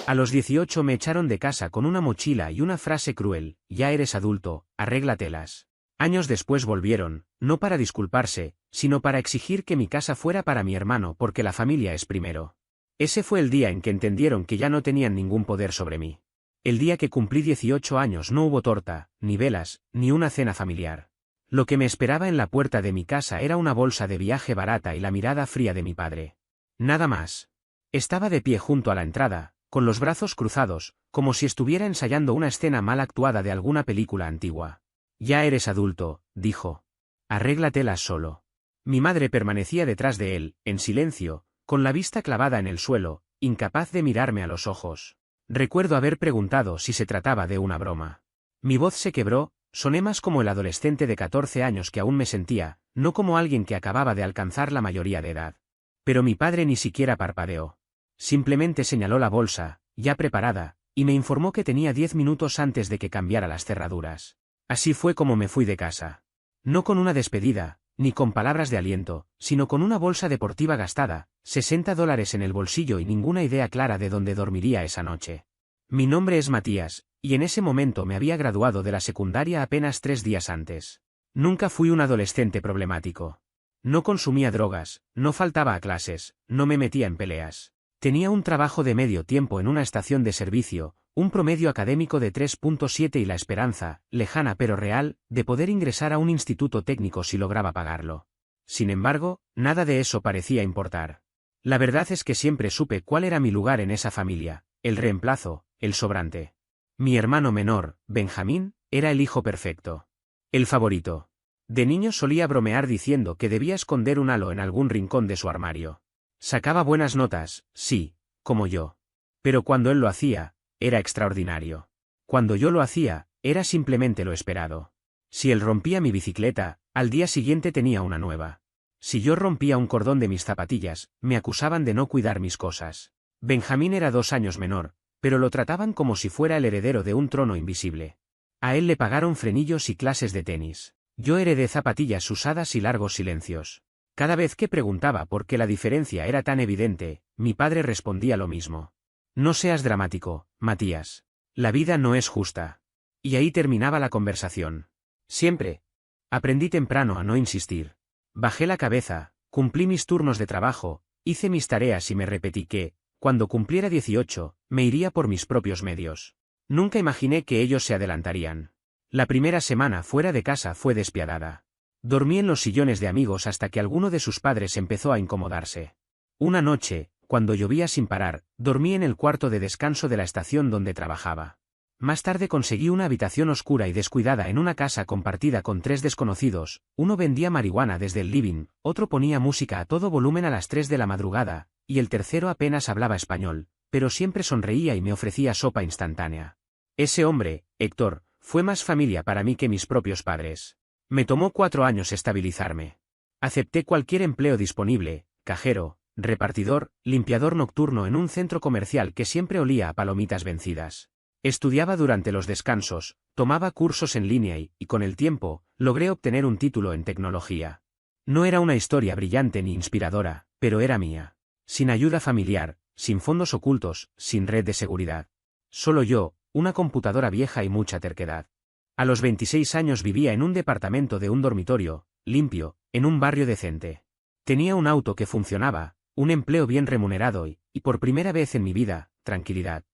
A los 18 me echaron de casa con una mochila y una frase cruel: ya eres adulto, arréglatelas. Años después volvieron, no para disculparse, sino para exigir que mi casa fuera para mi hermano porque la familia es primero. Ese fue el día en que entendieron que ya no tenían ningún poder sobre mí. El día que cumplí 18 años no hubo torta, ni velas, ni una cena familiar. Lo que me esperaba en la puerta de mi casa era una bolsa de viaje barata y la mirada fría de mi padre. Nada más. Estaba de pie junto a la entrada, con los brazos cruzados, como si estuviera ensayando una escena mal actuada de alguna película antigua. Ya eres adulto, dijo. Arréglatelas solo. Mi madre permanecía detrás de él, en silencio, con la vista clavada en el suelo, incapaz de mirarme a los ojos. Recuerdo haber preguntado si se trataba de una broma. Mi voz se quebró, soné más como el adolescente de 14 años que aún me sentía, no como alguien que acababa de alcanzar la mayoría de edad. Pero mi padre ni siquiera parpadeó. Simplemente señaló la bolsa, ya preparada, y me informó que tenía 10 minutos antes de que cambiara las cerraduras. Así fue como me fui de casa. No con una despedida, ni con palabras de aliento, sino con una bolsa deportiva gastada, $60 en el bolsillo y ninguna idea clara de dónde dormiría esa noche. Mi nombre es Matías, y en ese momento me había graduado de la secundaria apenas 3 días antes. Nunca fui un adolescente problemático. No consumía drogas, no faltaba a clases, no me metía en peleas. Tenía un trabajo de medio tiempo en una estación de servicio, un promedio académico de 3.7 y la esperanza, lejana pero real, de poder ingresar a un instituto técnico si lograba pagarlo. Sin embargo, nada de eso parecía importar. La verdad es que siempre supe cuál era mi lugar en esa familia: el reemplazo, el sobrante. Mi hermano menor, Benjamín, era el hijo perfecto. El favorito. De niño solía bromear diciendo que debía esconder un halo en algún rincón de su armario. Sacaba buenas notas, sí, como yo. Pero cuando él lo hacía, era extraordinario. Cuando yo lo hacía, era simplemente lo esperado. Si él rompía mi bicicleta, al día siguiente tenía una nueva. Si yo rompía un cordón de mis zapatillas, me acusaban de no cuidar mis cosas. Benjamín era 2 años menor, pero lo trataban como si fuera el heredero de un trono invisible. A él le pagaron frenillos y clases de tenis. Yo heredé zapatillas usadas y largos silencios. Cada vez que preguntaba por qué la diferencia era tan evidente, mi padre respondía lo mismo. No seas dramático, Matías. La vida no es justa. Y ahí terminaba la conversación. Siempre. Aprendí temprano a no insistir. Bajé la cabeza, cumplí mis turnos de trabajo, hice mis tareas y me repetí que, cuando cumpliera 18, me iría por mis propios medios. Nunca imaginé que ellos se adelantarían. La primera semana fuera de casa fue despiadada. Dormí en los sillones de amigos hasta que alguno de sus padres empezó a incomodarse. Una noche, cuando llovía sin parar, dormí en el cuarto de descanso de la estación donde trabajaba. Más tarde conseguí una habitación oscura y descuidada en una casa compartida con 3 desconocidos. Uno vendía marihuana desde el living, otro ponía música a todo volumen a las 3 de la madrugada, y el tercero apenas hablaba español, pero siempre sonreía y me ofrecía sopa instantánea. Ese hombre, Héctor, fue más familia para mí que mis propios padres. Me tomó 4 años estabilizarme. Acepté cualquier empleo disponible: cajero, repartidor, limpiador nocturno en un centro comercial que siempre olía a palomitas vencidas. Estudiaba durante los descansos, tomaba cursos en línea y, con el tiempo, logré obtener un título en tecnología. No era una historia brillante ni inspiradora, pero era mía. Sin ayuda familiar, sin fondos ocultos, sin red de seguridad. Solo yo, una computadora vieja y mucha terquedad. A los 26 años vivía en un departamento de un dormitorio, limpio, en un barrio decente. Tenía un auto que funcionaba, un empleo bien remunerado y, por primera vez en mi vida, tranquilidad.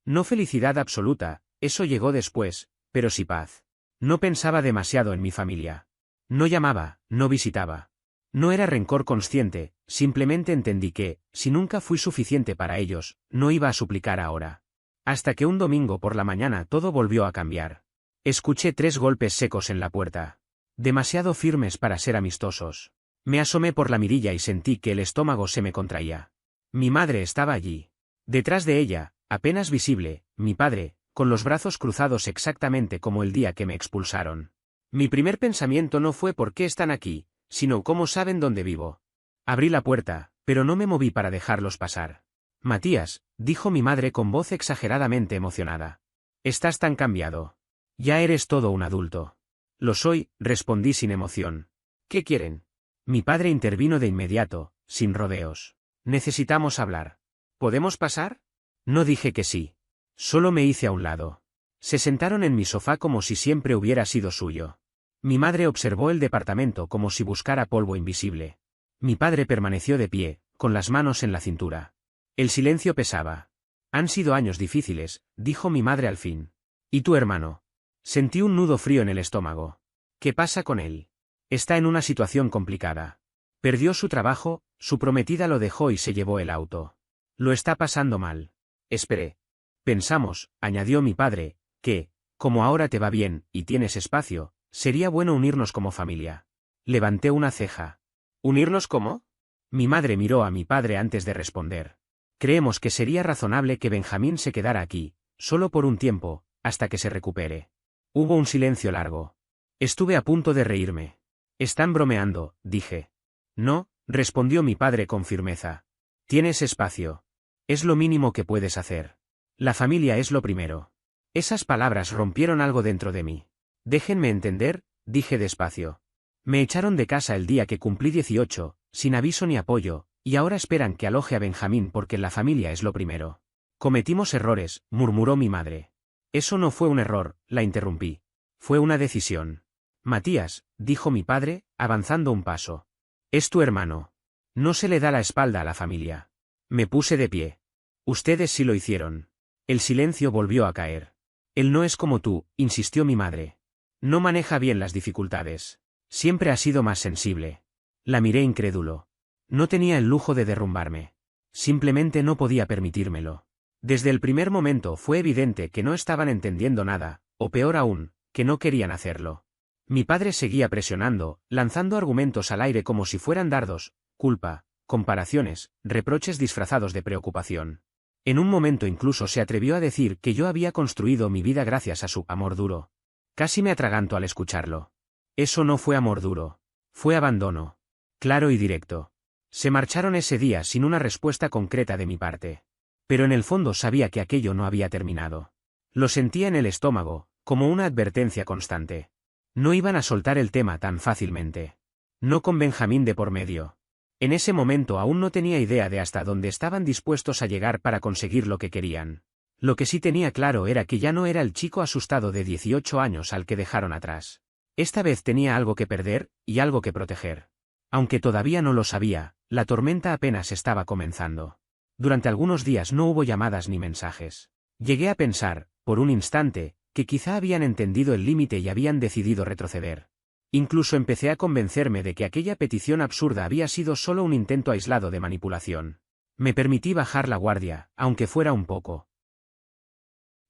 No felicidad absoluta, eso llegó después, pero sí paz. No pensaba demasiado en mi familia. No llamaba, no visitaba. No era rencor consciente, simplemente entendí que, si nunca fui suficiente para ellos, no iba a suplicar ahora. Hasta que un domingo por la mañana todo volvió a cambiar. Escuché 3 golpes secos en la puerta. Demasiado firmes para ser amistosos. Me asomé por la mirilla y sentí que el estómago se me contraía. Mi madre estaba allí. Detrás de ella, apenas visible, mi padre, con los brazos cruzados exactamente como el día que me expulsaron. Mi primer pensamiento no fue ¿por qué están aquí?, sino ¿cómo saben dónde vivo? Abrí la puerta, pero no me moví para dejarlos pasar. Matías, dijo mi madre con voz exageradamente emocionada. Estás tan cambiado. Ya eres todo un adulto. Lo soy, respondí sin emoción. ¿Qué quieren? Mi padre intervino de inmediato, sin rodeos. Necesitamos hablar. ¿Podemos pasar? No dije que sí. Solo me hice a un lado. Se sentaron en mi sofá como si siempre hubiera sido suyo. Mi madre observó el departamento como si buscara polvo invisible. Mi padre permaneció de pie, con las manos en la cintura. El silencio pesaba. Han sido años difíciles, dijo mi madre al fin. ¿Y tu hermano? Sentí un nudo frío en el estómago. ¿Qué pasa con él? Está en una situación complicada. Perdió su trabajo, su prometida lo dejó y se llevó el auto. Lo está pasando mal. Esperé. Pensamos, añadió mi padre, que, como ahora te va bien y tienes espacio, sería bueno unirnos como familia. Levanté una ceja. ¿Unirnos cómo? Mi madre miró a mi padre antes de responder. Creemos que sería razonable que Benjamín se quedara aquí, solo por un tiempo, hasta que se recupere. Hubo un silencio largo. Estuve a punto de reírme. Están bromeando, dije. No, respondió mi padre con firmeza. Tienes espacio. Es lo mínimo que puedes hacer. La familia es lo primero. Esas palabras rompieron algo dentro de mí. Déjenme entender, dije despacio. Me echaron de casa el día que cumplí 18, sin aviso ni apoyo, y ahora esperan que aloje a Benjamín porque la familia es lo primero. Cometimos errores, murmuró mi madre. Eso no fue un error, la interrumpí. Fue una decisión. Matías, dijo mi padre, avanzando un paso. Es tu hermano. No se le da la espalda a la familia. Me puse de pie. Ustedes sí lo hicieron. El silencio volvió a caer. Él no es como tú, insistió mi madre. No maneja bien las dificultades. Siempre ha sido más sensible. La miré incrédulo. No tenía el lujo de derrumbarme. Simplemente no podía permitírmelo. Desde el primer momento fue evidente que no estaban entendiendo nada, o peor aún, que no querían hacerlo. Mi padre seguía presionando, lanzando argumentos al aire como si fueran dardos, culpa, comparaciones, reproches disfrazados de preocupación. En un momento incluso se atrevió a decir que yo había construido mi vida gracias a su amor duro. Casi me atraganto al escucharlo. Eso no fue amor duro. Fue abandono. Claro y directo. Se marcharon ese día sin una respuesta concreta de mi parte. Pero en el fondo sabía que aquello no había terminado. Lo sentía en el estómago, como una advertencia constante. No iban a soltar el tema tan fácilmente. No con Benjamín de por medio. En ese momento aún no tenía idea de hasta dónde estaban dispuestos a llegar para conseguir lo que querían. Lo que sí tenía claro era que ya no era el chico asustado de 18 años al que dejaron atrás. Esta vez tenía algo que perder, y algo que proteger. Aunque todavía no lo sabía, la tormenta apenas estaba comenzando. Durante algunos días no hubo llamadas ni mensajes. Llegué a pensar, por un instante, que quizá habían entendido el límite y habían decidido retroceder. Incluso empecé a convencerme de que aquella petición absurda había sido solo un intento aislado de manipulación. Me permití bajar la guardia, aunque fuera un poco.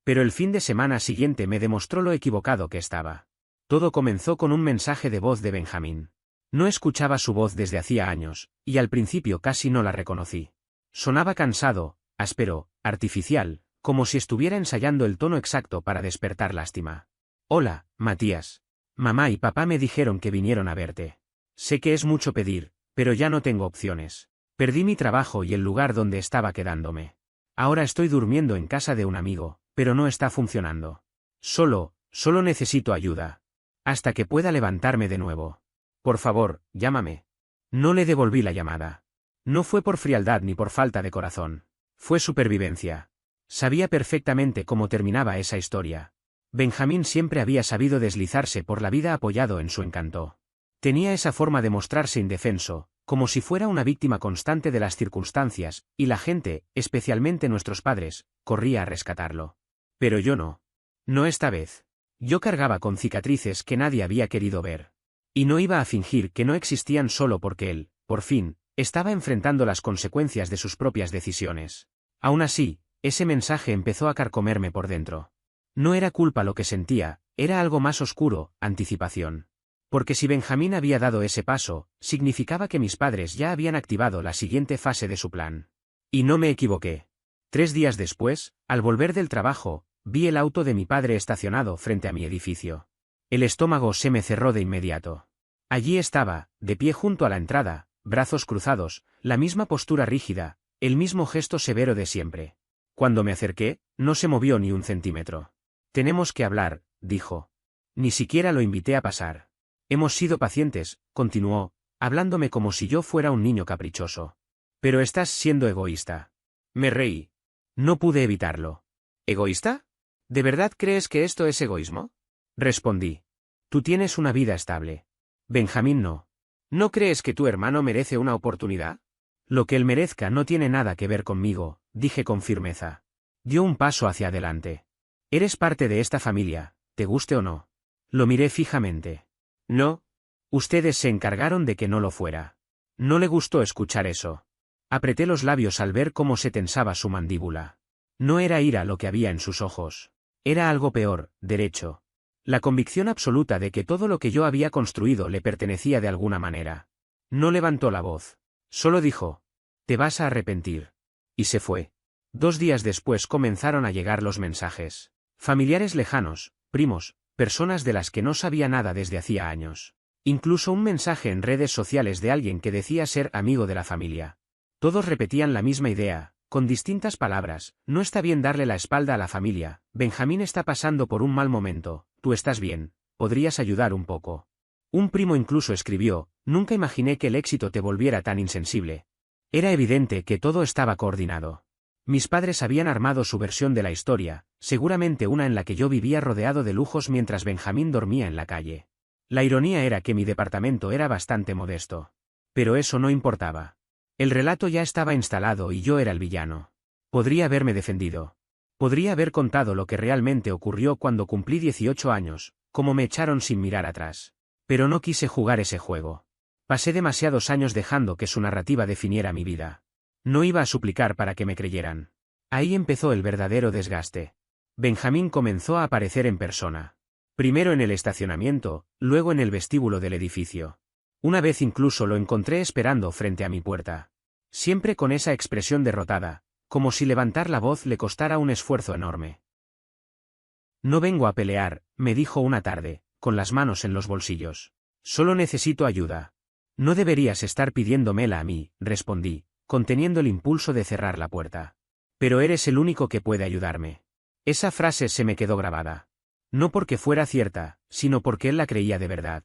Pero el fin de semana siguiente me demostró lo equivocado que estaba. Todo comenzó con un mensaje de voz de Benjamín. No escuchaba su voz desde hacía años, y al principio casi no la reconocí. Sonaba cansado, áspero, artificial, como si estuviera ensayando el tono exacto para despertar lástima. Hola, Matías. Mamá y papá me dijeron que vinieron a verte. Sé que es mucho pedir, pero ya no tengo opciones. Perdí mi trabajo y el lugar donde estaba quedándome. Ahora estoy durmiendo en casa de un amigo, pero no está funcionando. Solo necesito ayuda. Hasta que pueda levantarme de nuevo. Por favor, llámame. No le devolví la llamada. No fue por frialdad ni por falta de corazón. Fue supervivencia. Sabía perfectamente cómo terminaba esa historia. Benjamín siempre había sabido deslizarse por la vida apoyado en su encanto. Tenía esa forma de mostrarse indefenso, como si fuera una víctima constante de las circunstancias, y la gente, especialmente nuestros padres, corría a rescatarlo. Pero yo no. No esta vez. Yo cargaba con cicatrices que nadie había querido ver. Y no iba a fingir que no existían solo porque él, por fin, estaba enfrentando las consecuencias de sus propias decisiones. Aún así, ese mensaje empezó a carcomerme por dentro. No era culpa lo que sentía, era algo más oscuro, anticipación. Porque si Benjamín había dado ese paso, significaba que mis padres ya habían activado la siguiente fase de su plan. Y no me equivoqué. 3 días después, al volver del trabajo, vi el auto de mi padre estacionado frente a mi edificio. El estómago se me cerró de inmediato. Allí estaba, de pie junto a la entrada, brazos cruzados, la misma postura rígida, el mismo gesto severo de siempre. Cuando me acerqué, no se movió ni un centímetro. Tenemos que hablar, dijo. Ni siquiera lo invité a pasar. Hemos sido pacientes, continuó, hablándome como si yo fuera un niño caprichoso. Pero estás siendo egoísta. Me reí. No pude evitarlo. ¿Egoísta? ¿De verdad crees que esto es egoísmo? Respondí. Tú tienes una vida estable. Benjamín no. ¿No crees que tu hermano merece una oportunidad? Lo que él merezca no tiene nada que ver conmigo, dije con firmeza. Dio un paso hacia adelante. Eres parte de esta familia, te guste o no. Lo miré fijamente. No. Ustedes se encargaron de que no lo fuera. No le gustó escuchar eso. Apreté los labios al ver cómo se tensaba su mandíbula. No era ira lo que había en sus ojos. Era algo peor, derecho. La convicción absoluta de que todo lo que yo había construido le pertenecía de alguna manera. No levantó la voz. Solo dijo: «Te vas a arrepentir». Y se fue. 2 días después comenzaron a llegar los mensajes. Familiares lejanos, primos, personas de las que no sabía nada desde hacía años. Incluso un mensaje en redes sociales de alguien que decía ser amigo de la familia. Todos repetían la misma idea, con distintas palabras: no está bien darle la espalda a la familia, Benjamín está pasando por un mal momento, tú estás bien, podrías ayudar un poco. Un primo incluso escribió: nunca imaginé que el éxito te volviera tan insensible. Era evidente que todo estaba coordinado. Mis padres habían armado su versión de la historia, seguramente una en la que yo vivía rodeado de lujos mientras Benjamín dormía en la calle. La ironía era que mi departamento era bastante modesto. Pero eso no importaba. El relato ya estaba instalado y yo era el villano. Podría haberme defendido. Podría haber contado lo que realmente ocurrió cuando cumplí 18 años, cómo me echaron sin mirar atrás. Pero no quise jugar ese juego. Pasé demasiados años dejando que su narrativa definiera mi vida. No iba a suplicar para que me creyeran. Ahí empezó el verdadero desgaste. Benjamín comenzó a aparecer en persona. Primero en el estacionamiento, luego en el vestíbulo del edificio. Una vez incluso lo encontré esperando frente a mi puerta. Siempre con esa expresión derrotada, como si levantar la voz le costara un esfuerzo enorme. No vengo a pelear, me dijo una tarde, con las manos en los bolsillos. Solo necesito ayuda. No deberías estar pidiéndomela a mí, respondí, conteniendo el impulso de cerrar la puerta. Pero eres el único que puede ayudarme. Esa frase se me quedó grabada. No porque fuera cierta, sino porque él la creía de verdad.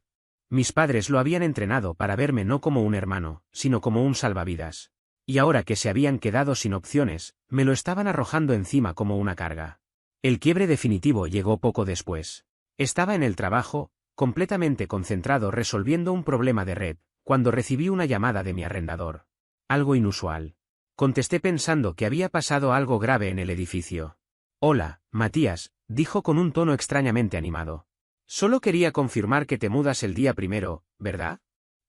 Mis padres lo habían entrenado para verme no como un hermano, sino como un salvavidas. Y ahora que se habían quedado sin opciones, me lo estaban arrojando encima como una carga. El quiebre definitivo llegó poco después. Estaba en el trabajo, completamente concentrado resolviendo un problema de red, cuando recibí una llamada de mi arrendador. Algo inusual. Contesté pensando que había pasado algo grave en el edificio. «Hola, Matías», dijo con un tono extrañamente animado. «Solo quería confirmar que te mudas el día primero, ¿verdad?»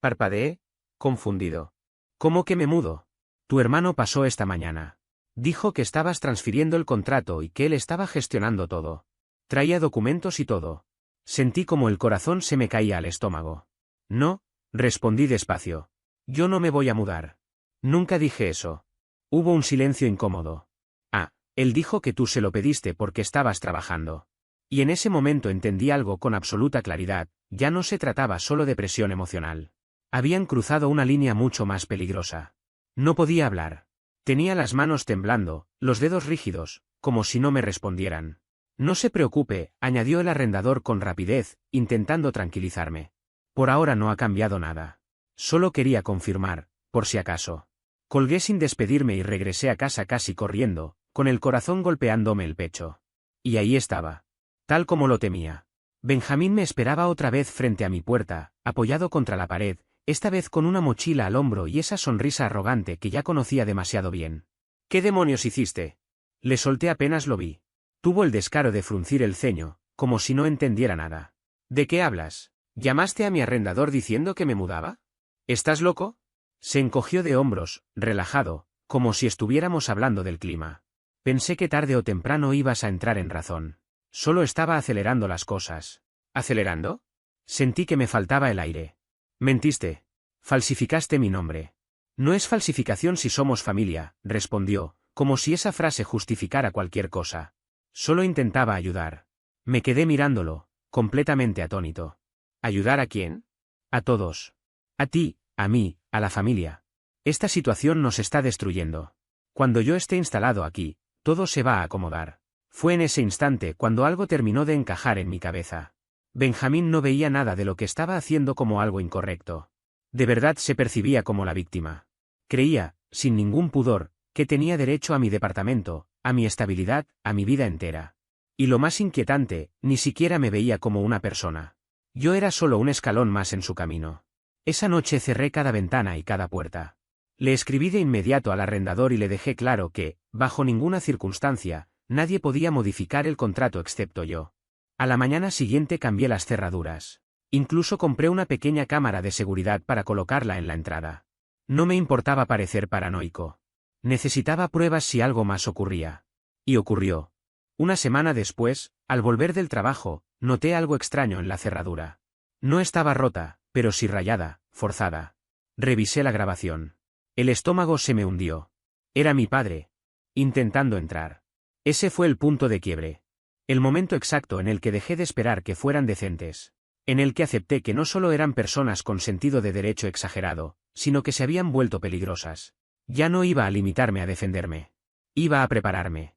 Parpadeé, confundido. «¿Cómo que me mudo? Tu hermano pasó esta mañana. Dijo que estabas transfiriendo el contrato y que él estaba gestionando todo. Traía documentos y todo». Sentí como el corazón se me caía al estómago. «No», respondí despacio. «Yo no me voy a mudar». «Nunca dije eso». Hubo un silencio incómodo. «Ah, él dijo que tú se lo pediste porque estabas trabajando». Y en ese momento entendí algo con absoluta claridad: ya no se trataba solo de presión emocional. Habían cruzado una línea mucho más peligrosa. No podía hablar. Tenía las manos temblando, los dedos rígidos, como si no me respondieran. «No se preocupe», añadió el arrendador con rapidez, intentando tranquilizarme. «Por ahora no ha cambiado nada. Solo quería confirmar, por si acaso». Colgué sin despedirme y regresé a casa casi corriendo, con el corazón golpeándome el pecho. Y ahí estaba. Tal como lo temía. Benjamín me esperaba otra vez frente a mi puerta, apoyado contra la pared, esta vez con una mochila al hombro y esa sonrisa arrogante que ya conocía demasiado bien. «¿Qué demonios hiciste?» Le solté apenas lo vi. Tuvo el descaro de fruncir el ceño, como si no entendiera nada. «¿De qué hablas? ¿Llamaste a mi arrendador diciendo que me mudaba? ¿Estás loco?» Se encogió de hombros, relajado, como si estuviéramos hablando del clima. «Pensé que tarde o temprano ibas a entrar en razón. Solo estaba acelerando las cosas». «¿Acelerando?» Sentí que me faltaba el aire. «Mentiste. Falsificaste mi nombre». «No es falsificación si somos familia», respondió, como si esa frase justificara cualquier cosa. Solo intentaba ayudar. Me quedé mirándolo, completamente atónito. ¿Ayudar a quién? A todos. A ti, a mí, a la familia. Esta situación nos está destruyendo. Cuando yo esté instalado aquí, todo se va a acomodar. Fue en ese instante cuando algo terminó de encajar en mi cabeza. Benjamín no veía nada de lo que estaba haciendo como algo incorrecto. De verdad se percibía como la víctima. Creía, sin ningún pudor, que tenía derecho a mi departamento, a mi estabilidad, a mi vida entera. Y lo más inquietante, ni siquiera me veía como una persona. Yo era solo un escalón más en su camino. Esa noche cerré cada ventana y cada puerta. Le escribí de inmediato al arrendador y le dejé claro que, bajo ninguna circunstancia, nadie podía modificar el contrato excepto yo. A la mañana siguiente cambié las cerraduras. Incluso compré una pequeña cámara de seguridad para colocarla en la entrada. No me importaba parecer paranoico. Necesitaba pruebas si algo más ocurría. Y ocurrió. Una semana después, al volver del trabajo, noté algo extraño en la cerradura. No estaba rota, pero sí rayada, forzada. Revisé la grabación. El estómago se me hundió. Era mi padre. Intentando entrar. Ese fue el punto de quiebre. El momento exacto en el que dejé de esperar que fueran decentes. En el que acepté que no solo eran personas con sentido de derecho exagerado, sino que se habían vuelto peligrosas. Ya no iba a limitarme a defenderme. Iba a prepararme.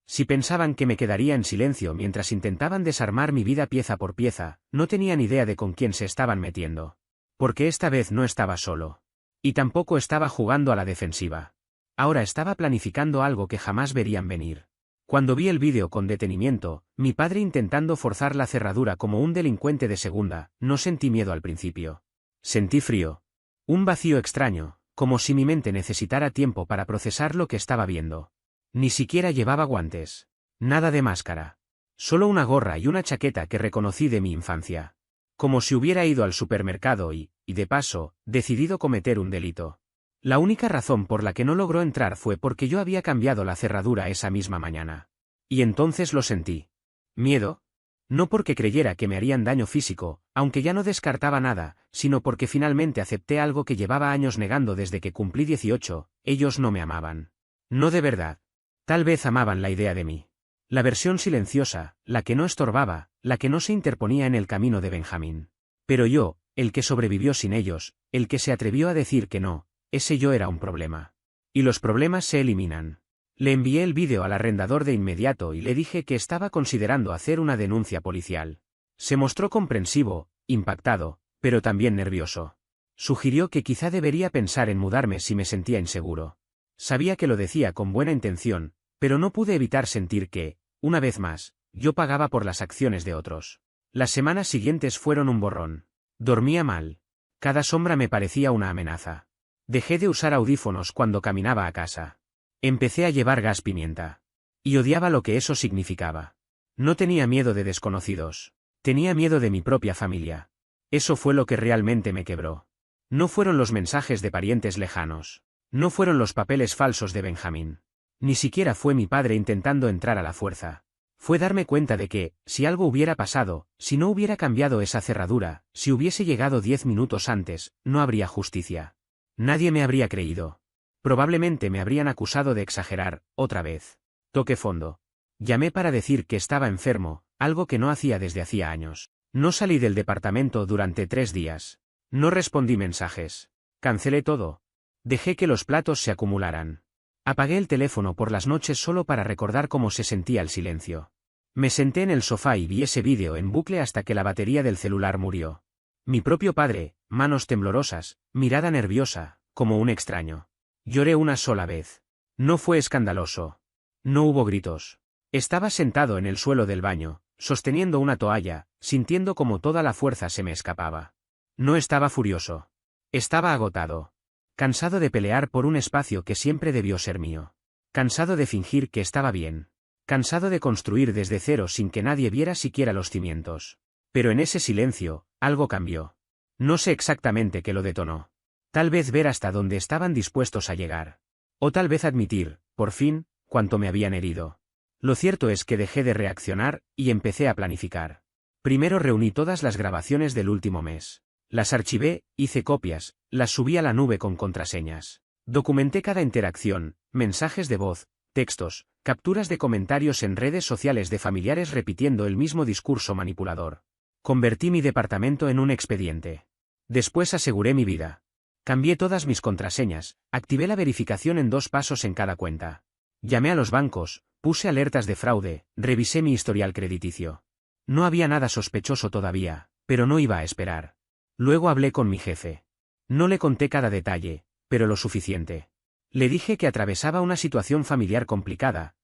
Si pensaban que me quedaría en silencio mientras intentaban desarmar mi vida pieza por pieza, no tenían idea de con quién se estaban metiendo. Porque esta vez no estaba solo. Y tampoco estaba jugando a la defensiva. Ahora estaba planificando algo que jamás verían venir. Cuando vi el vídeo con detenimiento, mi padre intentando forzar la cerradura como un delincuente de segunda, no sentí miedo al principio. Sentí frío. Un vacío extraño, como si mi mente necesitara tiempo para procesar lo que estaba viendo. Ni siquiera llevaba guantes. Nada de máscara. Solo una gorra y una chaqueta que reconocí de mi infancia. Como si hubiera ido al supermercado y, de paso, decidido cometer un delito. La única razón por la que no logró entrar fue porque yo había cambiado la cerradura esa misma mañana. Y entonces lo sentí. ¿Miedo? No porque creyera que me harían daño físico, aunque ya no descartaba nada, sino porque finalmente acepté algo que llevaba años negando desde que cumplí 18, ellos no me amaban. No de verdad. Tal vez amaban la idea de mí. La versión silenciosa, la que no estorbaba, la que no se interponía en el camino de Benjamín. Pero yo, el que sobrevivió sin ellos, el que se atrevió a decir que no, ese yo era un problema. Y los problemas se eliminan. Le envié el vídeo al arrendador de inmediato y le dije que estaba considerando hacer una denuncia policial. Se mostró comprensivo, impactado, pero también nervioso. Sugirió que quizá debería pensar en mudarme si me sentía inseguro. Sabía que lo decía con buena intención, pero no pude evitar sentir que, una vez más, yo pagaba por las acciones de otros. Las semanas siguientes fueron un borrón. Dormía mal. Cada sombra me parecía una amenaza. Dejé de usar audífonos cuando caminaba a casa. Empecé a llevar gas pimienta. Y odiaba lo que eso significaba. No tenía miedo de desconocidos. Tenía miedo de mi propia familia. Eso fue lo que realmente me quebró. No fueron los mensajes de parientes lejanos. No fueron los papeles falsos de Benjamín. Ni siquiera fue mi padre intentando entrar a la fuerza. Fue darme cuenta de que, si algo hubiera pasado, si no hubiera cambiado esa cerradura, si hubiese llegado 10 minutos antes, no habría justicia. Nadie me habría creído. Probablemente me habrían acusado de exagerar, otra vez. Toqué fondo. Llamé para decir que estaba enfermo, algo que no hacía desde hacía años. No salí del departamento durante 3 días. No respondí mensajes. Cancelé todo. Dejé que los platos se acumularan. Apagué el teléfono por las noches solo para recordar cómo se sentía el silencio. Me senté en el sofá y vi ese vídeo en bucle hasta que la batería del celular murió. Mi propio padre, manos temblorosas, mirada nerviosa, como un extraño. Lloré una sola vez. No fue escandaloso. No hubo gritos. Estaba sentado en el suelo del baño, sosteniendo una toalla, sintiendo como toda la fuerza se me escapaba. No estaba furioso. Estaba agotado. Cansado de pelear por un espacio que siempre debió ser mío. Cansado de fingir que estaba bien. Cansado de construir desde cero sin que nadie viera siquiera los cimientos. Pero en ese silencio, algo cambió. No sé exactamente qué lo detonó. Tal vez ver hasta dónde estaban dispuestos a llegar. O tal vez admitir, por fin, cuánto me habían herido. Lo cierto es que dejé de reaccionar, y empecé a planificar. Primero reuní todas las grabaciones del último mes. Las archivé, hice copias, las subí a la nube con contraseñas. Documenté cada interacción, mensajes de voz, textos, capturas de comentarios en redes sociales de familiares repitiendo el mismo discurso manipulador. Convertí mi departamento en un expediente. Después aseguré mi vida. Cambié todas mis contraseñas, activé la verificación en 2 pasos en cada cuenta. Llamé a los bancos, puse alertas de fraude, revisé mi historial crediticio. No había nada sospechoso todavía, pero no iba a esperar. Luego hablé con mi jefe. No le conté cada detalle, pero lo suficiente. Le dije que atravesaba una situación familiar complicada,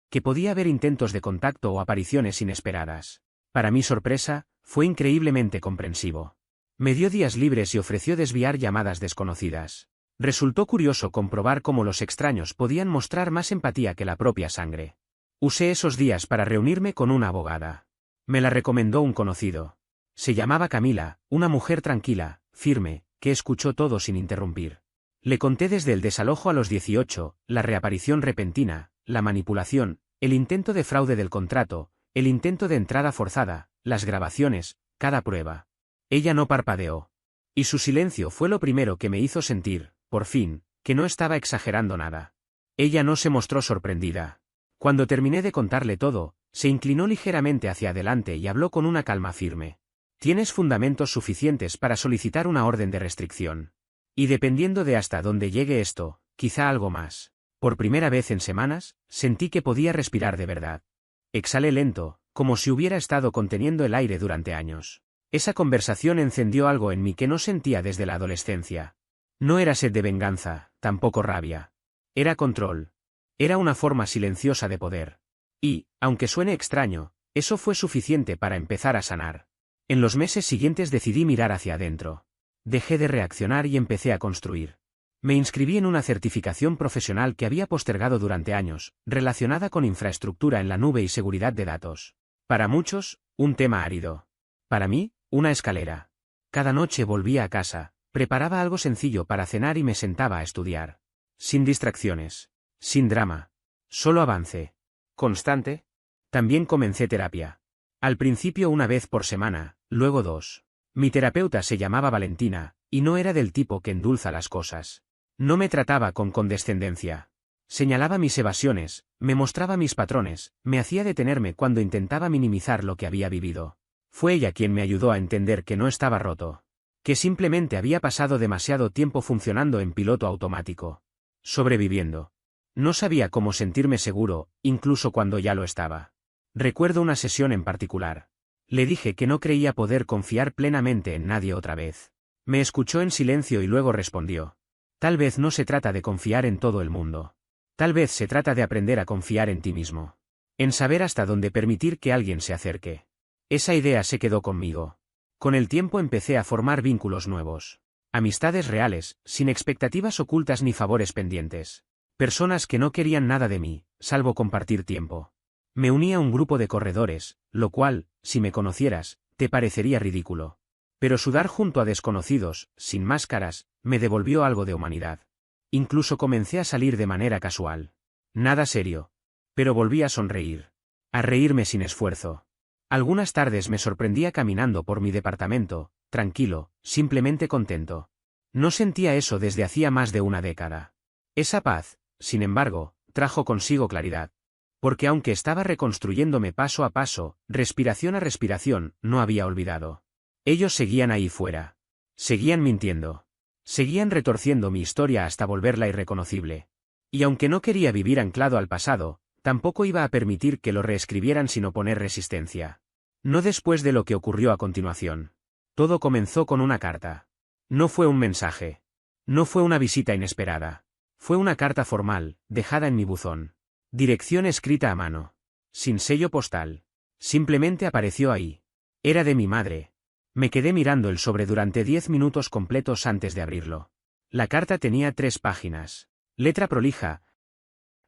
que podía haber intentos de contacto o apariciones inesperadas. Para mi sorpresa, fue increíblemente comprensivo. Me dio días libres y ofreció desviar llamadas desconocidas. Resultó curioso comprobar cómo los extraños podían mostrar más empatía que la propia sangre. Usé esos días para reunirme con una abogada. Me la recomendó un conocido. Se llamaba Camila, una mujer tranquila, firme, que escuchó todo sin interrumpir. Le conté desde el desalojo a los 18, la reaparición repentina, la manipulación, el intento de fraude del contrato, el intento de entrada forzada, las grabaciones, cada prueba. Ella no parpadeó. Y su silencio fue lo primero que me hizo sentir, por fin, que no estaba exagerando nada. Ella no se mostró sorprendida. Cuando terminé de contarle todo, se inclinó ligeramente hacia adelante y habló con una calma firme. Tienes fundamentos suficientes para solicitar una orden de restricción. Y dependiendo de hasta dónde llegue esto, quizá algo más. Por primera vez en semanas, sentí que podía respirar de verdad. Exhalé lento, como si hubiera estado conteniendo el aire durante años. Esa conversación encendió algo en mí que no sentía desde la adolescencia. No era sed de venganza, tampoco rabia. Era control. Era una forma silenciosa de poder. Y, aunque suene extraño, eso fue suficiente para empezar a sanar. En los meses siguientes decidí mirar hacia adentro. Dejé de reaccionar y empecé a construir. Me inscribí en una certificación profesional que había postergado durante años, relacionada con infraestructura en la nube y seguridad de datos. Para muchos, un tema árido. Para mí, una escalera. Cada noche volvía a casa, preparaba algo sencillo para cenar y me sentaba a estudiar. Sin distracciones. Sin drama. Solo avance. Constante. También comencé terapia. Al principio una vez por semana, luego 2. Mi terapeuta se llamaba Valentina, y no era del tipo que endulza las cosas. No me trataba con condescendencia. Señalaba mis evasiones, me mostraba mis patrones, me hacía detenerme cuando intentaba minimizar lo que había vivido. Fue ella quien me ayudó a entender que no estaba roto. Que simplemente había pasado demasiado tiempo funcionando en piloto automático. Sobreviviendo. No sabía cómo sentirme seguro, incluso cuando ya lo estaba. Recuerdo una sesión en particular. Le dije que no creía poder confiar plenamente en nadie otra vez. Me escuchó en silencio y luego respondió. Tal vez no se trata de confiar en todo el mundo. Tal vez se trata de aprender a confiar en ti mismo. En saber hasta dónde permitir que alguien se acerque. Esa idea se quedó conmigo. Con el tiempo empecé a formar vínculos nuevos. Amistades reales, sin expectativas ocultas ni favores pendientes. Personas que no querían nada de mí, salvo compartir tiempo. Me uní a un grupo de corredores, lo cual, si me conocieras, te parecería ridículo. Pero sudar junto a desconocidos, sin máscaras, me devolvió algo de humanidad. Incluso comencé a salir de manera casual. Nada serio. Pero volví a sonreír. A reírme sin esfuerzo. Algunas tardes me sorprendía caminando por mi departamento, tranquilo, simplemente contento. No sentía eso desde hacía más de una década. Esa paz, sin embargo, trajo consigo claridad. Porque aunque estaba reconstruyéndome paso a paso, respiración a respiración, no había olvidado. Ellos seguían ahí fuera. Seguían mintiendo. Seguían retorciendo mi historia hasta volverla irreconocible. Y aunque no quería vivir anclado al pasado, tampoco iba a permitir que lo reescribieran sin oponer resistencia. No después de lo que ocurrió a continuación. Todo comenzó con una carta. No fue un mensaje. No fue una visita inesperada. Fue una carta formal, dejada en mi buzón. Dirección escrita a mano. Sin sello postal. Simplemente apareció ahí. Era de mi madre. Me quedé mirando el sobre durante 10 minutos completos antes de abrirlo. La carta tenía 3 páginas. Letra prolija.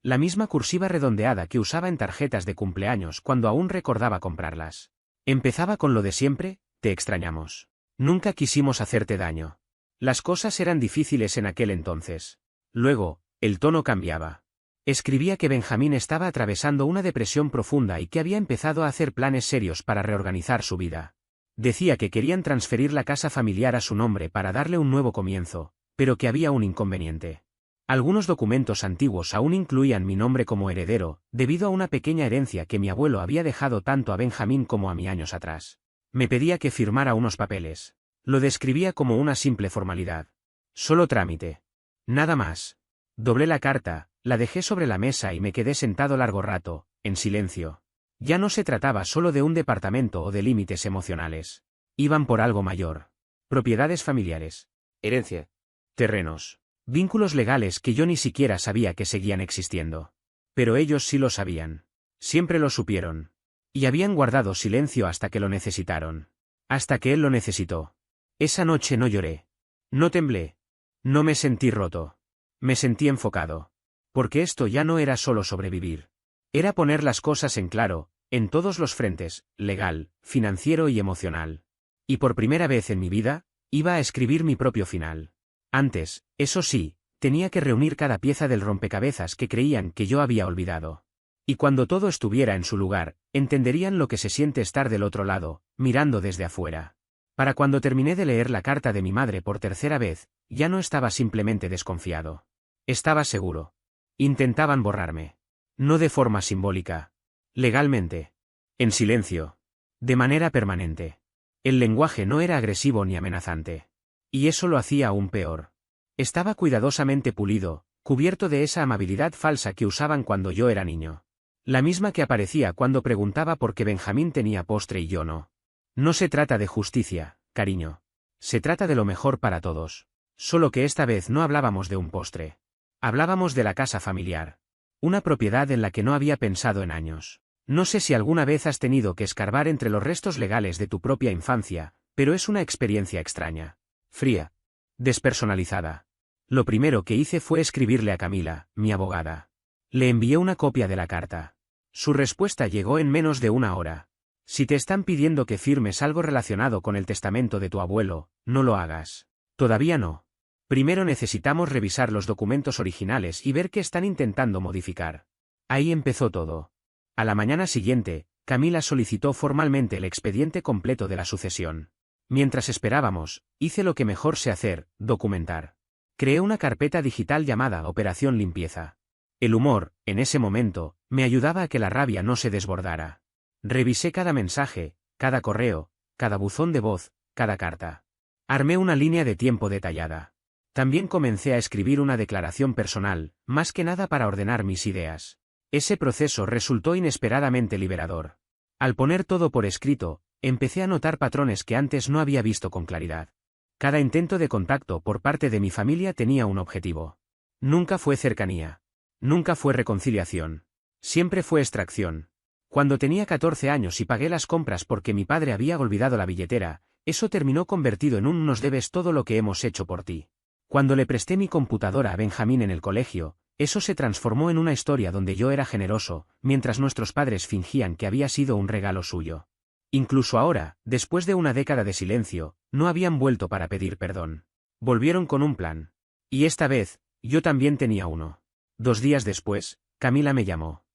La misma cursiva redondeada que usaba en tarjetas de cumpleaños cuando aún recordaba comprarlas. Empezaba con lo de siempre, te extrañamos. Nunca quisimos hacerte daño. Las cosas eran difíciles en aquel entonces. Luego, el tono cambiaba. Escribía que Benjamín estaba atravesando una depresión profunda y que había empezado a hacer planes serios para reorganizar su vida. Decía que querían transferir la casa familiar a su nombre para darle un nuevo comienzo, pero que había un inconveniente. Algunos documentos antiguos aún incluían mi nombre como heredero, debido a una pequeña herencia que mi abuelo había dejado tanto a Benjamín como a mí años atrás. Me pedía que firmara unos papeles. Lo describía como una simple formalidad. Solo trámite. Nada más. Doblé la carta, la dejé sobre la mesa y me quedé sentado largo rato, en silencio. Ya no se trataba solo de un departamento o de límites emocionales. Iban por algo mayor. Propiedades familiares. Herencia. Terrenos. Vínculos legales que yo ni siquiera sabía que seguían existiendo. Pero ellos sí lo sabían. Siempre lo supieron. Y habían guardado silencio hasta que lo necesitaron. Hasta que él lo necesitó. Esa noche no lloré. No temblé. No me sentí roto. Me sentí enfocado. Porque esto ya no era solo sobrevivir. Era poner las cosas en claro, en todos los frentes, legal, financiero y emocional. Y por primera vez en mi vida, iba a escribir mi propio final. Antes, eso sí, tenía que reunir cada pieza del rompecabezas que creían que yo había olvidado. Y cuando todo estuviera en su lugar, entenderían lo que se siente estar del otro lado, mirando desde afuera. Para cuando terminé de leer la carta de mi madre por tercera vez, ya no estaba simplemente desconfiado. Estaba seguro. Intentaban borrarme. No de forma simbólica. Legalmente. En silencio. De manera permanente. El lenguaje no era agresivo ni amenazante. Y eso lo hacía aún peor. Estaba cuidadosamente pulido, cubierto de esa amabilidad falsa que usaban cuando yo era niño. La misma que aparecía cuando preguntaba por qué Benjamín tenía postre y yo no. No se trata de justicia, cariño. Se trata de lo mejor para todos. Solo que esta vez no hablábamos de un postre. Hablábamos de la casa familiar. Una propiedad en la que no había pensado en años. No sé si alguna vez has tenido que escarbar entre los restos legales de tu propia infancia, pero es una experiencia extraña. Fría. Despersonalizada. Lo primero que hice fue escribirle a Camila, mi abogada. Le envié una copia de la carta. Su respuesta llegó en menos de una hora. Si te están pidiendo que firmes algo relacionado con el testamento de tu abuelo, no lo hagas. Todavía no. Primero necesitamos revisar los documentos originales y ver qué están intentando modificar. Ahí empezó todo. A la mañana siguiente, Camila solicitó formalmente el expediente completo de la sucesión. Mientras esperábamos, hice lo que mejor sé hacer, documentar. Creé una carpeta digital llamada Operación Limpieza. El humor, en ese momento, me ayudaba a que la rabia no se desbordara. Revisé cada mensaje, cada correo, cada buzón de voz, cada carta. Armé una línea de tiempo detallada. También comencé a escribir una declaración personal, más que nada para ordenar mis ideas. Ese proceso resultó inesperadamente liberador. Al poner todo por escrito, empecé a notar patrones que antes no había visto con claridad. Cada intento de contacto por parte de mi familia tenía un objetivo. Nunca fue cercanía. Nunca fue reconciliación. Siempre fue extracción. Cuando tenía 14 años y pagué las compras porque mi padre había olvidado la billetera, eso terminó convertido en un "nos debes todo lo que hemos hecho por ti". Cuando le presté mi computadora a Benjamín en el colegio, eso se transformó en una historia donde yo era generoso, mientras nuestros padres fingían que había sido un regalo suyo. Incluso ahora, después de una década de silencio, no habían vuelto para pedir perdón. Volvieron con un plan. Y esta vez, yo también tenía uno. 2 días después, Camila me llamó.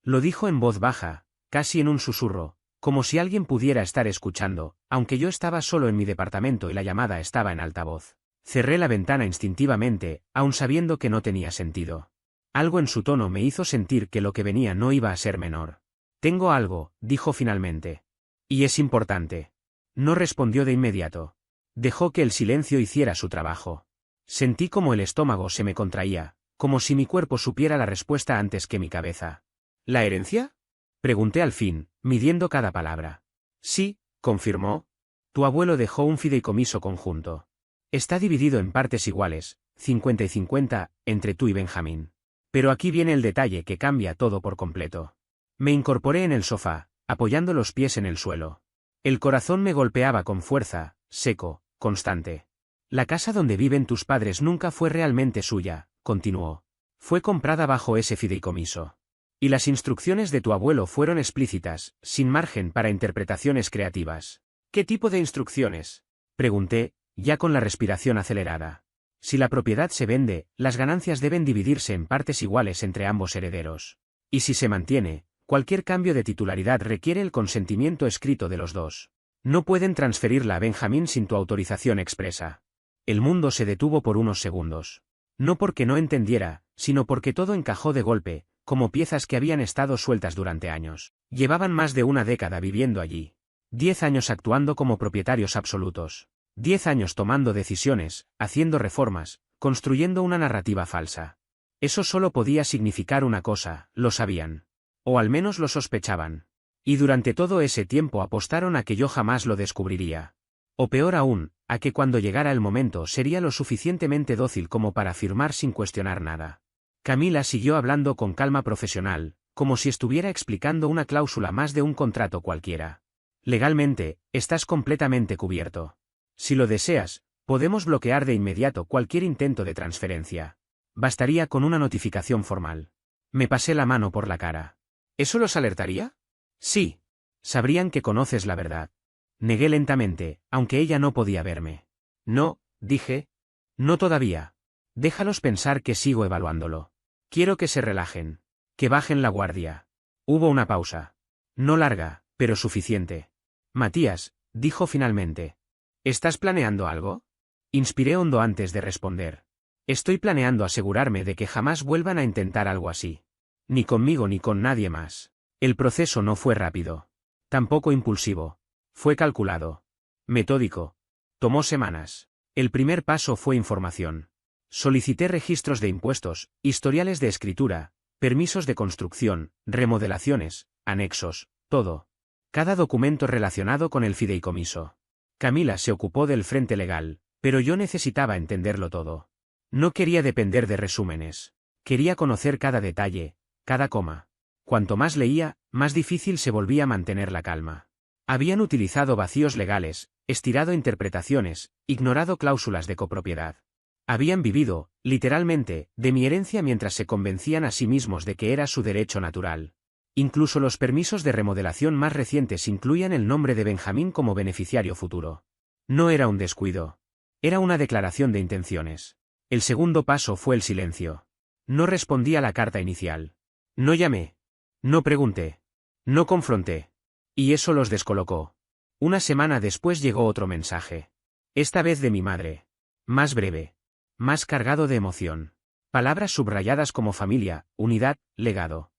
Lo dijo en voz baja, casi en un susurro, como si alguien pudiera estar escuchando, aunque yo estaba solo en mi departamento y la llamada estaba en altavoz. Cerré la ventana instintivamente, aun sabiendo que no tenía sentido. Algo en su tono me hizo sentir que lo que venía no iba a ser menor. Tengo algo, dijo finalmente. Y es importante. No respondió de inmediato. Dejó que el silencio hiciera su trabajo. Sentí como el estómago se me contraía, como si mi cuerpo supiera la respuesta antes que mi cabeza. ¿La herencia? Pregunté al fin, midiendo cada palabra. Sí, confirmó. Tu abuelo dejó un fideicomiso conjunto. Está dividido en partes iguales, 50 y 50, entre tú y Benjamín. Pero aquí viene el detalle que cambia todo por completo. Me incorporé en el sofá, apoyando los pies en el suelo. El corazón me golpeaba con fuerza, seco, constante. La casa donde viven tus padres nunca fue realmente suya, continuó. Fue comprada bajo ese fideicomiso. Y las instrucciones de tu abuelo fueron explícitas, sin margen para interpretaciones creativas. ¿Qué tipo de instrucciones? Pregunté, ya con la respiración acelerada. Si la propiedad se vende, las ganancias deben dividirse en partes iguales entre ambos herederos. Y si se mantiene, cualquier cambio de titularidad requiere el consentimiento escrito de los dos. No pueden transferirla a Benjamín sin tu autorización expresa. El mundo se detuvo por unos segundos. No porque no entendiera, sino porque todo encajó de golpe, como piezas que habían estado sueltas durante años. Llevaban más de una década viviendo allí. 10 años actuando como propietarios absolutos. 10 años tomando decisiones, haciendo reformas, construyendo una narrativa falsa. Eso solo podía significar una cosa, lo sabían. O al menos lo sospechaban. Y durante todo ese tiempo apostaron a que yo jamás lo descubriría. O peor aún, a que cuando llegara el momento sería lo suficientemente dócil como para firmar sin cuestionar nada. Camila siguió hablando con calma profesional, como si estuviera explicando una cláusula más de un contrato cualquiera. Legalmente, estás completamente cubierto. Si lo deseas, podemos bloquear de inmediato cualquier intento de transferencia. Bastaría con una notificación formal. Me pasé la mano por la cara. ¿Eso los alertaría? Sí. Sabrían que conoces la verdad. Negué lentamente, aunque ella no podía verme. No, dije. No todavía. Déjalos pensar que sigo evaluándolo. Quiero que se relajen. Que bajen la guardia. Hubo una pausa. No larga, pero suficiente. Matías, dijo finalmente. ¿Estás planeando algo? Inspiré hondo antes de responder. Estoy planeando asegurarme de que jamás vuelvan a intentar algo así. Ni conmigo ni con nadie más. El proceso no fue rápido. Tampoco impulsivo. Fue calculado. Metódico. Tomó semanas. El primer paso fue información. Solicité registros de impuestos, historiales de escritura, permisos de construcción, remodelaciones, anexos, todo. Cada documento relacionado con el fideicomiso. Camila se ocupó del frente legal, pero yo necesitaba entenderlo todo. No quería depender de resúmenes. Quería conocer cada detalle, cada coma. Cuanto más leía, más difícil se volvía mantener la calma. Habían utilizado vacíos legales, estirado interpretaciones, ignorado cláusulas de copropiedad. Habían vivido, literalmente, de mi herencia mientras se convencían a sí mismos de que era su derecho natural. Incluso los permisos de remodelación más recientes incluían el nombre de Benjamín como beneficiario futuro. No era un descuido. Era una declaración de intenciones. El segundo paso fue el silencio. No respondí a la carta inicial. No llamé. No pregunté. No confronté. Y eso los descolocó. Una semana después llegó otro mensaje. Esta vez de mi madre. Más breve. Más cargado de emoción. Palabras subrayadas como familia, unidad, legado.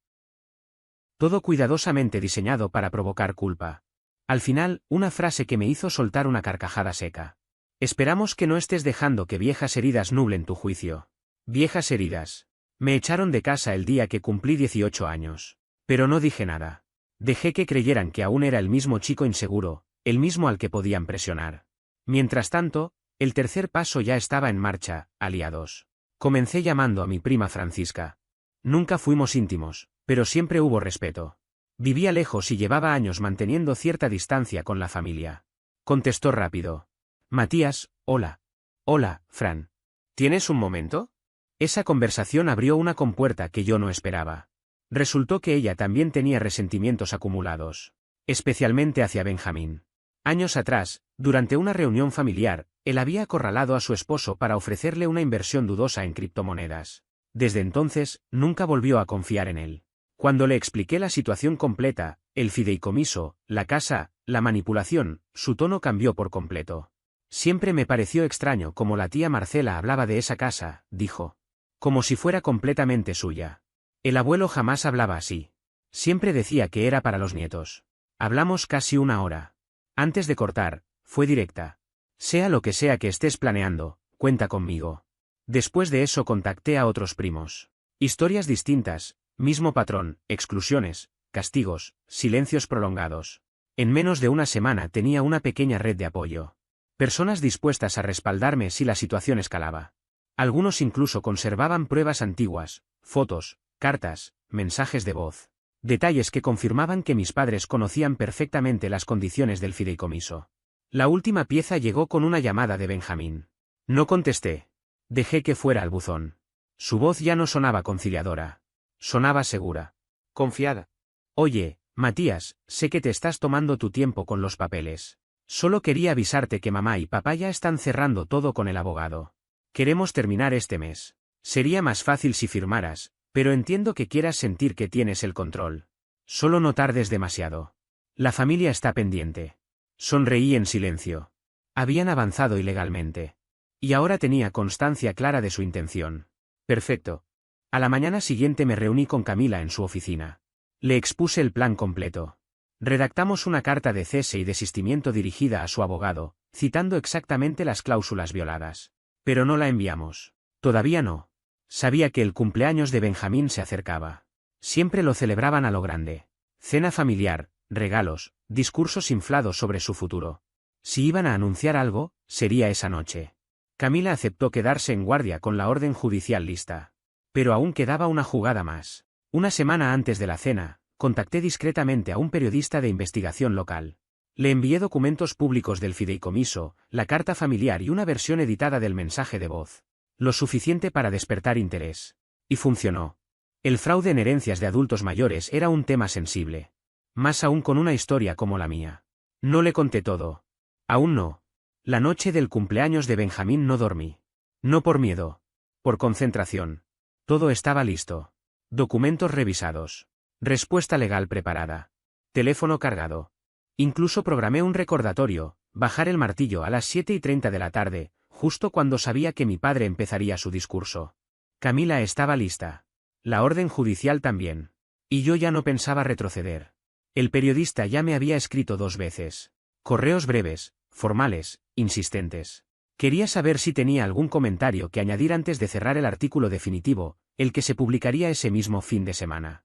Todo cuidadosamente diseñado para provocar culpa. Al final, una frase que me hizo soltar una carcajada seca. Esperamos que no estés dejando que viejas heridas nublen tu juicio. Viejas heridas. Me echaron de casa el día que cumplí 18 años. Pero no dije nada. Dejé que creyeran que aún era el mismo chico inseguro, el mismo al que podían presionar. Mientras tanto, el tercer paso ya estaba en marcha, aliados. Comencé llamando a mi prima Francisca. Nunca fuimos íntimos, pero siempre hubo respeto. Vivía lejos y llevaba años manteniendo cierta distancia con la familia. Contestó rápido. Matías, hola. Hola, Fran. ¿Tienes un momento? Esa conversación abrió una compuerta que yo no esperaba. Resultó que ella también tenía resentimientos acumulados. Especialmente hacia Benjamín. Años atrás, durante una reunión familiar, él había acorralado a su esposo para ofrecerle una inversión dudosa en criptomonedas. Desde entonces, nunca volvió a confiar en él. Cuando le expliqué la situación completa, el fideicomiso, la casa, la manipulación, su tono cambió por completo. Siempre me pareció extraño cómo la tía Marcela hablaba de esa casa, dijo. Como si fuera completamente suya. El abuelo jamás hablaba así. Siempre decía que era para los nietos. Hablamos casi una hora. Antes de cortar, fue directa. Sea lo que sea que estés planeando, cuenta conmigo. Después de eso contacté a otros primos. Historias distintas, mismo patrón, exclusiones, castigos, silencios prolongados. En menos de una semana tenía una pequeña red de apoyo. Personas dispuestas a respaldarme si la situación escalaba. Algunos incluso conservaban pruebas antiguas, fotos, cartas, mensajes de voz. Detalles que confirmaban que mis padres conocían perfectamente las condiciones del fideicomiso. La última pieza llegó con una llamada de Benjamín. No contesté. Dejé que fuera al buzón. Su voz ya no sonaba conciliadora. Sonaba segura. Confiada. Oye, Matías, sé que te estás tomando tu tiempo con los papeles. Solo quería avisarte que mamá y papá ya están cerrando todo con el abogado. Queremos terminar este mes. Sería más fácil si firmaras, pero entiendo que quieras sentir que tienes el control. Solo no tardes demasiado. La familia está pendiente. Sonreí en silencio. Habían avanzado ilegalmente. Y ahora tenía constancia clara de su intención. Perfecto. A la mañana siguiente me reuní con Camila en su oficina. Le expuse el plan completo. Redactamos una carta de cese y desistimiento dirigida a su abogado, citando exactamente las cláusulas violadas. Pero no la enviamos. Todavía no. Sabía que el cumpleaños de Benjamín se acercaba. Siempre lo celebraban a lo grande. Cena familiar, regalos, discursos inflados sobre su futuro. Si iban a anunciar algo, Sería esa noche. Camila aceptó quedarse en guardia con la orden judicial lista. Pero aún quedaba una jugada más. Una semana antes de la cena, contacté discretamente a un periodista de investigación local. Le envié documentos públicos del fideicomiso, la carta familiar y una versión editada del mensaje de voz. Lo suficiente para despertar interés. Y funcionó. El fraude en herencias de adultos mayores era un tema sensible. Más aún con una historia como la mía. No le conté todo. Aún no. La noche del cumpleaños de Benjamín no dormí. No por miedo. Por concentración. Todo estaba listo. Documentos revisados. Respuesta legal preparada. Teléfono cargado. Incluso programé un recordatorio, bajar el martillo a las 7:30 de la tarde, justo cuando sabía que mi padre empezaría su discurso. Camila estaba lista. La orden judicial también. Y yo ya no pensaba retroceder. El periodista ya me había escrito 2 veces. Correos breves, formales, insistentes. Quería saber si tenía algún comentario que añadir antes de cerrar el artículo definitivo, el que se publicaría ese mismo fin de semana.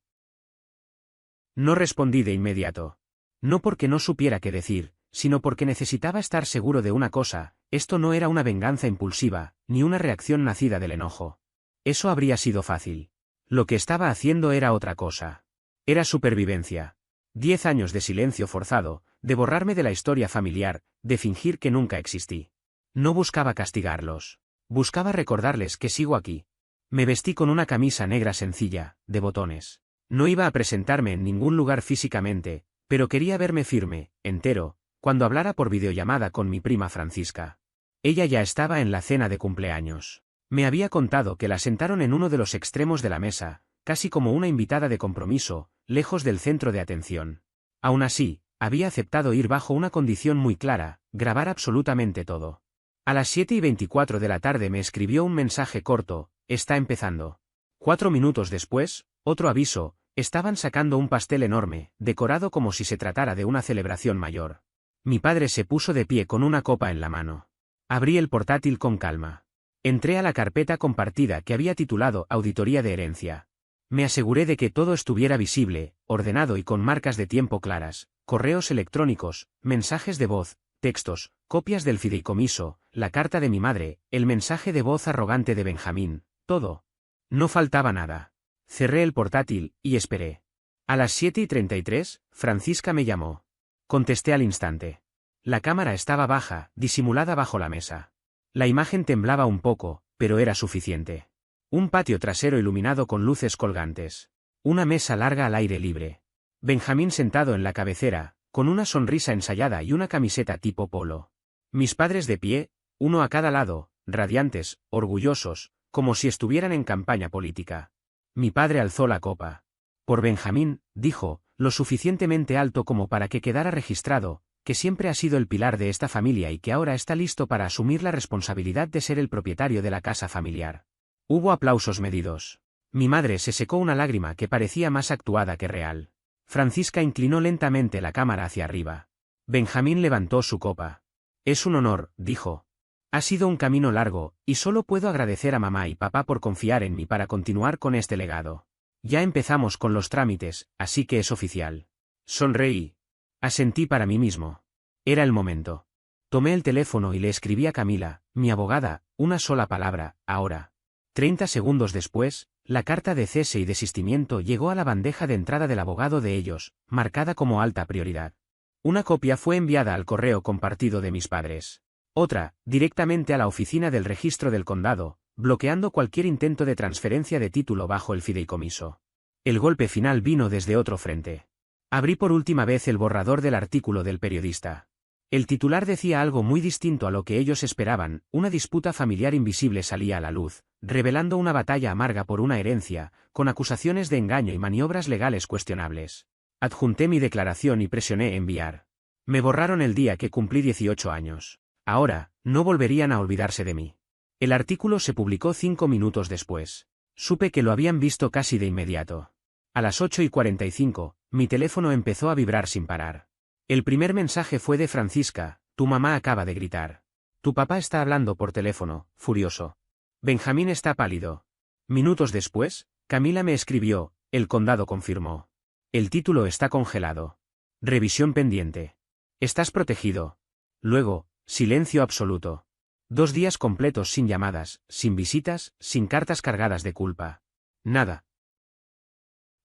No respondí de inmediato. No porque no supiera qué decir, sino porque necesitaba estar seguro de una cosa: esto no era una venganza impulsiva, ni una reacción nacida del enojo. Eso habría sido fácil. Lo que estaba haciendo era otra cosa. Era supervivencia. 10 años de silencio forzado, de borrarme de la historia familiar, de fingir que nunca existí. No buscaba castigarlos. Buscaba recordarles que sigo aquí. Me vestí con una camisa negra sencilla, de botones. No iba a presentarme en ningún lugar físicamente, pero quería verme firme, entero, cuando hablara por videollamada con mi prima Francisca. Ella ya estaba en la cena de cumpleaños. Me había contado que la sentaron en uno de los extremos de la mesa, casi como una invitada de compromiso, lejos del centro de atención. Aún así, había aceptado ir bajo una condición muy clara: grabar absolutamente todo. A las 7:24 de la tarde me escribió un mensaje corto: está empezando. 4 minutos después, otro aviso: estaban sacando un pastel enorme, decorado como si se tratara de una celebración mayor. Mi padre se puso de pie con una copa en la mano. Abrí el portátil con calma. Entré a la carpeta compartida que había titulado Auditoría de Herencia. Me aseguré de que todo estuviera visible, ordenado y con marcas de tiempo claras: correos electrónicos, mensajes de voz, textos, copias del fideicomiso, la carta de mi madre, el mensaje de voz arrogante de Benjamín, todo. No faltaba nada. Cerré el portátil, y esperé. A las 7:33, Francisca me llamó. Contesté al instante. La cámara estaba baja, disimulada bajo la mesa. La imagen temblaba un poco, pero era suficiente. Un patio trasero iluminado con luces colgantes. Una mesa larga al aire libre. Benjamín sentado en la cabecera, con una sonrisa ensayada y una camiseta tipo polo. Mis padres de pie, uno a cada lado, radiantes, orgullosos, como si estuvieran en campaña política. Mi padre alzó la copa. Por Benjamín, dijo, lo suficientemente alto como para que quedara registrado, que siempre ha sido el pilar de esta familia y que ahora está listo para asumir la responsabilidad de ser el propietario de la casa familiar. Hubo aplausos medidos. Mi madre se secó una lágrima que parecía más actuada que real. Francisca inclinó lentamente la cámara hacia arriba. Benjamín levantó su copa. Es un honor, dijo. Ha sido un camino largo, y solo puedo agradecer a mamá y papá por confiar en mí para continuar con este legado. Ya empezamos con los trámites, así que es oficial. Sonreí. Asentí para mí mismo. Era el momento. Tomé el teléfono y le escribí a Camila, mi abogada, una sola palabra: ahora. 30 segundos después, la carta de cese y desistimiento llegó a la bandeja de entrada del abogado de ellos, marcada como alta prioridad. Una copia fue enviada al correo compartido de mis padres. Otra, directamente a la oficina del registro del condado, bloqueando cualquier intento de transferencia de título bajo el fideicomiso. El golpe final vino desde otro frente. Abrí por última vez el borrador del artículo del periodista. El titular decía algo muy distinto a lo que ellos esperaban: una disputa familiar invisible salía a la luz, revelando una batalla amarga por una herencia, con acusaciones de engaño y maniobras legales cuestionables. Adjunté mi declaración y presioné enviar. Me borraron el día que cumplí 18 años. Ahora, no volverían a olvidarse de mí. El artículo se publicó 5 minutos después. Supe que lo habían visto casi de inmediato. A las 8:45, mi teléfono empezó a vibrar sin parar. El primer mensaje fue de Francisca: tu mamá acaba de gritar. Tu papá está hablando por teléfono, furioso. Benjamín está pálido. Minutos después, Camila me escribió: el condado confirmó. El título está congelado. Revisión pendiente. Estás protegido. Luego, Silencio absoluto. 2 días completos sin llamadas, sin visitas, sin cartas cargadas de culpa. Nada.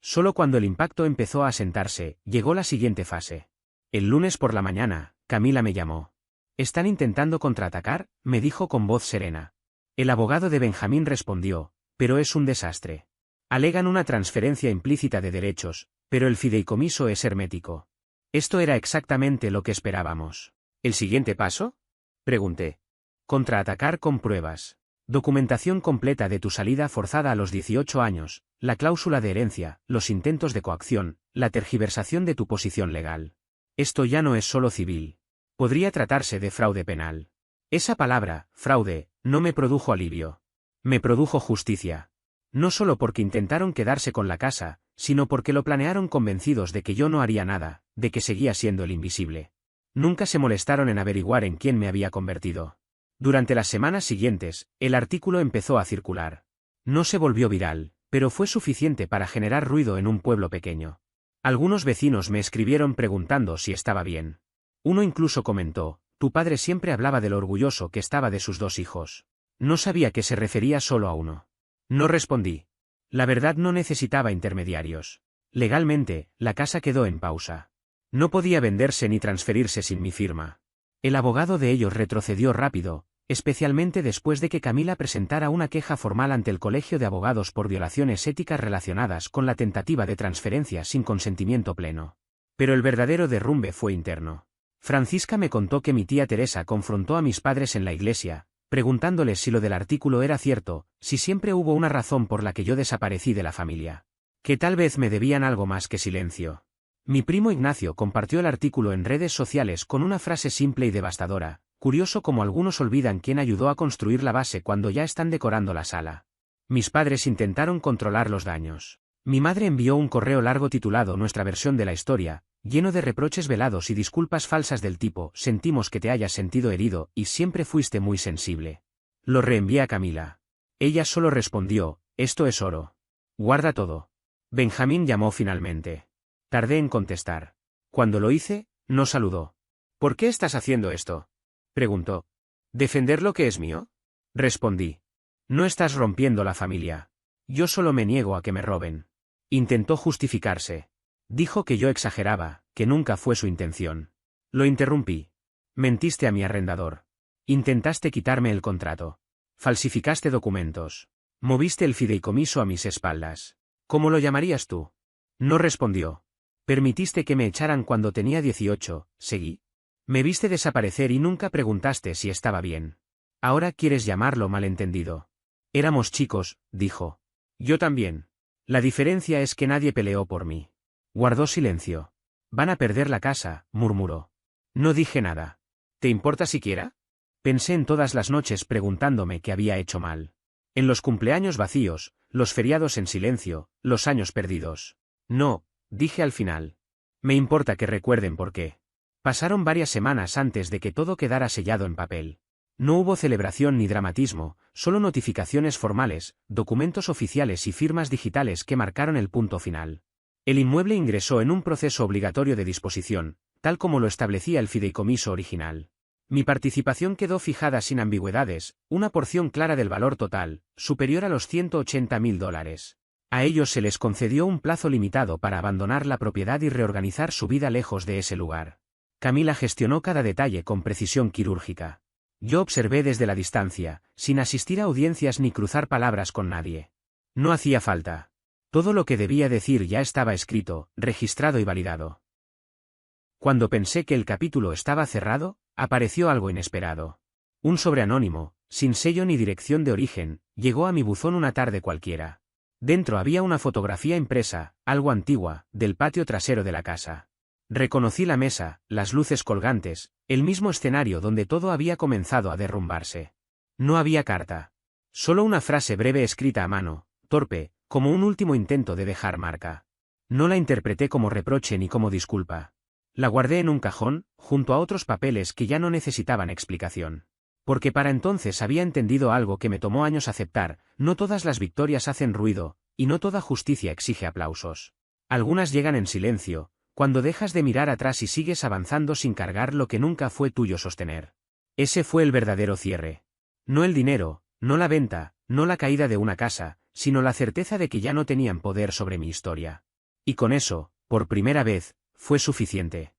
Solo cuando el impacto empezó a asentarse, llegó la siguiente fase. El lunes por la mañana, Camila me llamó. «¿Están intentando contraatacar?», me dijo con voz serena. El abogado de Benjamín respondió, «pero es un desastre. Alegan una transferencia implícita de derechos, pero el fideicomiso es hermético». Esto era exactamente lo que esperábamos. ¿El siguiente paso?, pregunté. Contraatacar con pruebas. Documentación completa de tu salida forzada a los 18 años, la cláusula de herencia, los intentos de coacción, la tergiversación de tu posición legal. Esto ya no es solo civil. Podría tratarse de fraude penal. Esa palabra, fraude, no me produjo alivio. Me produjo justicia. No solo porque intentaron quedarse con la casa, sino porque lo planearon convencidos de que yo no haría nada, de que seguía siendo el invisible. Nunca se molestaron en averiguar en quién me había convertido. Durante las semanas siguientes, el artículo empezó a circular. No se volvió viral, pero fue suficiente para generar ruido en un pueblo pequeño. Algunos vecinos me escribieron preguntando si estaba bien. Uno incluso comentó, «Tu padre siempre hablaba de lo orgulloso que estaba de sus 2 hijos». No sabía que se refería solo a uno. No respondí. La verdad no necesitaba intermediarios. Legalmente, la casa quedó en pausa. No podía venderse ni transferirse sin mi firma. El abogado de ellos retrocedió rápido, especialmente después de que Camila presentara una queja formal ante el Colegio de Abogados por violaciones éticas relacionadas con la tentativa de transferencia sin consentimiento pleno. Pero el verdadero derrumbe fue interno. Francisca me contó que mi tía Teresa confrontó a mis padres en la iglesia, preguntándoles si lo del artículo era cierto, si siempre hubo una razón por la que yo desaparecí de la familia. Que tal vez me debían algo más que silencio. Mi primo Ignacio compartió el artículo en redes sociales con una frase simple y devastadora: «Curioso como algunos olvidan quién ayudó a construir la base cuando ya están decorando la sala». Mis padres intentaron controlar los daños. Mi madre envió un correo largo titulado «Nuestra versión de la historia», lleno de reproches velados y disculpas falsas del tipo «Sentimos que te hayas sentido herido y siempre fuiste muy sensible». Lo reenvié a Camila. Ella solo respondió: «Esto es oro. Guarda todo». Benjamín llamó finalmente. Tardé en contestar. Cuando lo hice, no saludó. «¿Por qué estás haciendo esto?», preguntó. «¿Defender lo que es mío?», respondí. «No estás rompiendo la familia. Yo solo me niego a que me roben». Intentó justificarse. Dijo que yo exageraba, que nunca fue su intención. Lo interrumpí. «Mentiste a mi arrendador. Intentaste quitarme el contrato. Falsificaste documentos. Moviste el fideicomiso a mis espaldas. ¿Cómo lo llamarías tú?». No respondió. «Permitiste que me echaran cuando tenía 18, seguí. Me viste desaparecer y nunca preguntaste si estaba bien. Ahora quieres llamarlo malentendido». «Éramos chicos», dijo. «Yo también. La diferencia es que nadie peleó por mí». Guardó silencio. «Van a perder la casa», murmuró. No dije nada. «¿Te importa siquiera?». Pensé en todas las noches preguntándome qué había hecho mal. En los cumpleaños vacíos, los feriados en silencio, los años perdidos. «No», dije al final. «Me importa que recuerden por qué». Pasaron varias semanas antes de que todo quedara sellado en papel. No hubo celebración ni dramatismo, solo notificaciones formales, documentos oficiales y firmas digitales que marcaron el punto final. El inmueble ingresó en un proceso obligatorio de disposición, tal como lo establecía el fideicomiso original. Mi participación quedó fijada sin ambigüedades, una porción clara del valor total, superior a los $180.000. A ellos se les concedió un plazo limitado para abandonar la propiedad y reorganizar su vida lejos de ese lugar. Camila gestionó cada detalle con precisión quirúrgica. Yo observé desde la distancia, sin asistir a audiencias ni cruzar palabras con nadie. No hacía falta. Todo lo que debía decir ya estaba escrito, registrado y validado. Cuando pensé que el capítulo estaba cerrado, apareció algo inesperado. Un sobre anónimo, sin sello ni dirección de origen, llegó a mi buzón una tarde cualquiera. Dentro había una fotografía impresa, algo antigua, del patio trasero de la casa. Reconocí la mesa, las luces colgantes, el mismo escenario donde todo había comenzado a derrumbarse. No había carta. Solo una frase breve escrita a mano, torpe, como un último intento de dejar marca. No la interpreté como reproche ni como disculpa. La guardé en un cajón, junto a otros papeles que ya no necesitaban explicación. Porque para entonces había entendido algo que me tomó años aceptar: no todas las victorias hacen ruido, y no toda justicia exige aplausos. Algunas llegan en silencio, cuando dejas de mirar atrás y sigues avanzando sin cargar lo que nunca fue tuyo sostener. Ese fue el verdadero cierre. No el dinero, no la venta, no la caída de una casa, sino la certeza de que ya no tenían poder sobre mi historia. Y con eso, por primera vez, fue suficiente.